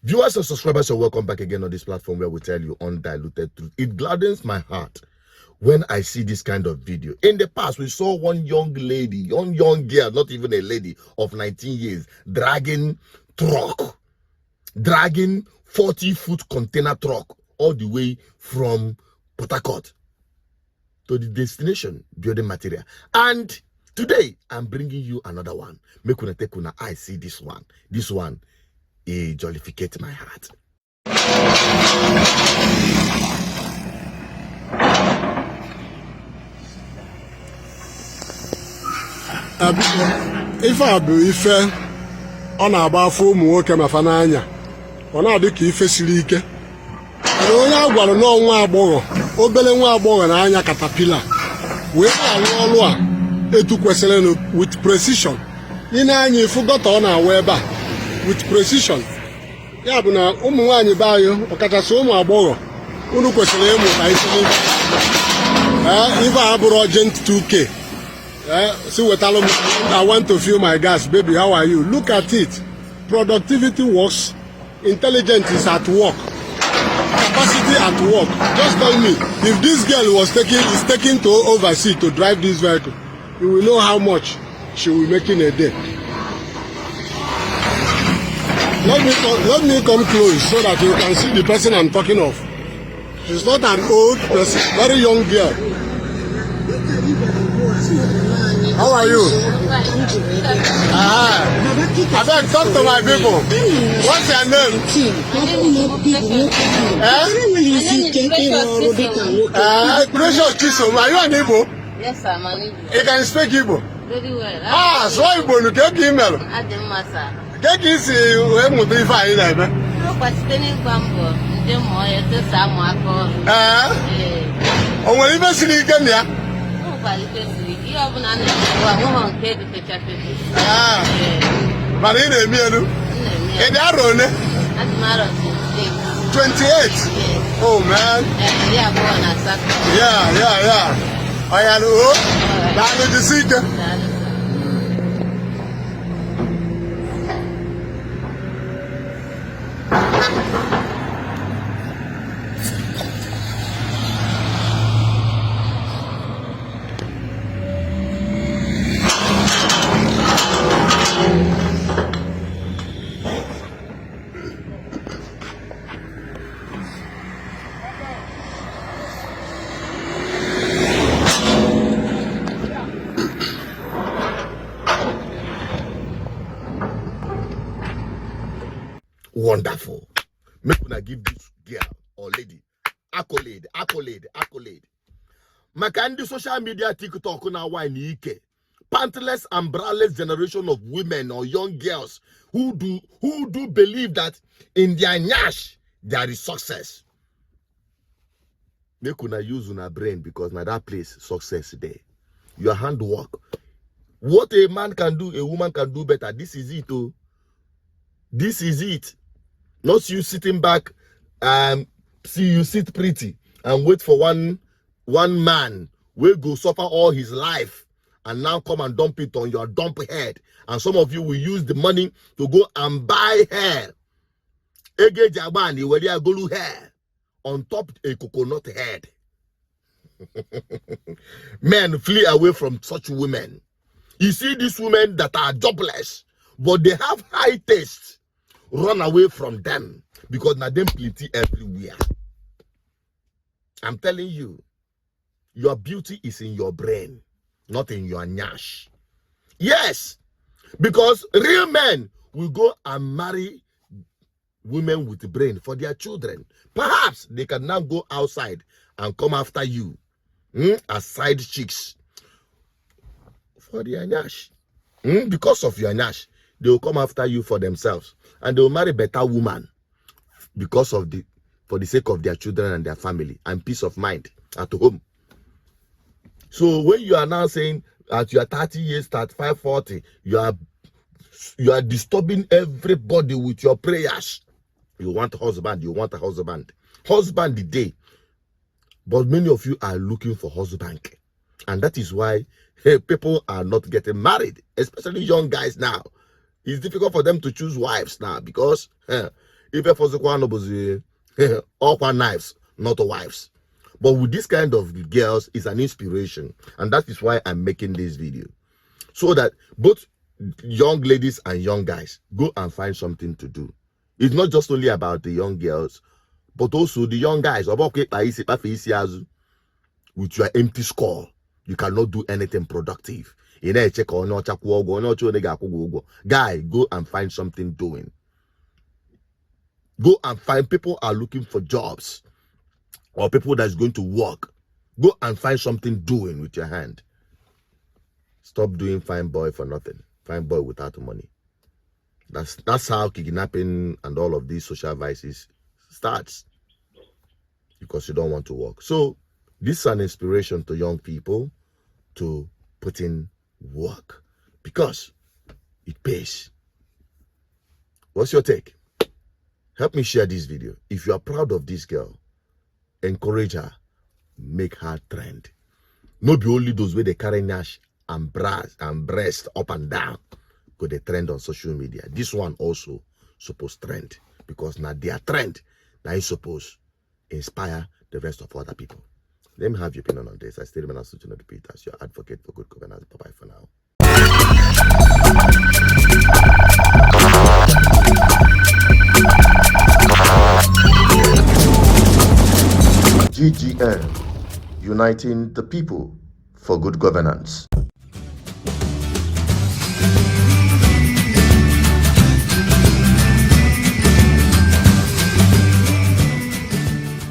Viewers and subscribers are welcome back again on this platform where we tell you undiluted truth. It gladdens my heart when I see this kind of video. In the past, we saw one young lady, young girl, not even a lady of 19 years, dragging 40-foot container truck all the way from Port Harcourt to the destination, building material. And today, I'm bringing you another one. Make una take una eye see this one. This one, it jollificate my heart. Ife a bụ ife ọ na-agba afọ ụmụ nwoke ma fa n'anya ọ na-adị ka ife siri ike mana onye a gwara n'ọnwa agbọghọ obere nwa agbọghọ na-anya katapila wee na-arụ ọrụ a etu kwesịrị with precision. Ị na-anya ifu gọta ọ na-awa ebe a with precision. Ya bụ na ụmụ nwaanyị be anyị ọkachasị ụmụ agbọghọ unu kwesịrị ịmụta isi n'ife ife a bụrụ urgent 2K. See what I want to feel my gas, baby. How are you? Look at it. Productivity works. Intelligence is at work. Capacity at work. Just tell me, if this girl is taken to overseas to drive this vehicle, you will know how much she will make in a day. Let me come close so that you can see the person I'm talking of. She's not an old person, very young girl. How are you? I beg, talk to my people. What's your name? Precious Chisom. Are you an Igbo? Yes, I'm an Igbo. You can speak Igbo? Very well. So Igbo, you can email. Get this way, modify it. Oh, well, even see you come here. But in a minute, in Arone, 28. Oh man. Yeah. I know. That is the secret. Wonderful. Make una give this girl or lady accolade. Makandi social media TikTok na wine ike. Pantless and Braless generation of women or young girls who do believe that in their nyash there is success. Make una use una brain because na that place success there. Your handwork. What a man can do, a woman can do better. This is it, oh. This is it. Not you sitting back and see you sit pretty and wait for one man will go suffer all his life and now come and dump it on your dump head. And some of you will use the money to go and buy hair. Ege jabani where they go hair on top a coconut head. Men flee away from such women. You see these women that are jobless, but they have high taste. Run away from them because now them plenty everywhere. I'm telling you, your beauty is in your brain, not in your nyash. Yes, because real men will go and marry women with brain for their children. Perhaps they can now go outside and come after you as side chicks for their nyash. Because of your nyash, they will come after you for themselves. And they will marry better woman because of for the sake of their children and their family and peace of mind at home. So when you are now saying at your 30 years, 35, 40, you are disturbing everybody with your prayers. You want a husband, you want a husband. Husband the day. But many of you are looking for husband. And that is why people are not getting married, especially young guys now. It's difficult for them to choose wives now because If a Fozukwano was all knives, not wives. But with this kind of girls is an inspiration. And that is why I'm making this video. So that both young ladies and young guys go and find something to do. It's not just only about the young girls, but also the young guys. With your empty skull, you cannot do anything productive. Guy, go and find something doing. Go and find people are looking for jobs or people that's going to work. Go and find something doing with your hand. Stop doing fine boy for nothing. Fine boy without money. That's how kidnapping and all of these social vices starts. Because you don't want to work. So this is an inspiration to young people to put in work. Because it pays. What's your take? Help me share this video. If you are proud of this girl, encourage her, make her trend. Not be only those where they carry nash and breast up and down, go they trend on social media. This one also supposed trend because now their trend now is supposed inspire the rest of other people. Let me have your opinion on this. I still remain as Peters, your advocate for good governance. Bye bye for now. GGN, uniting the people for good governance.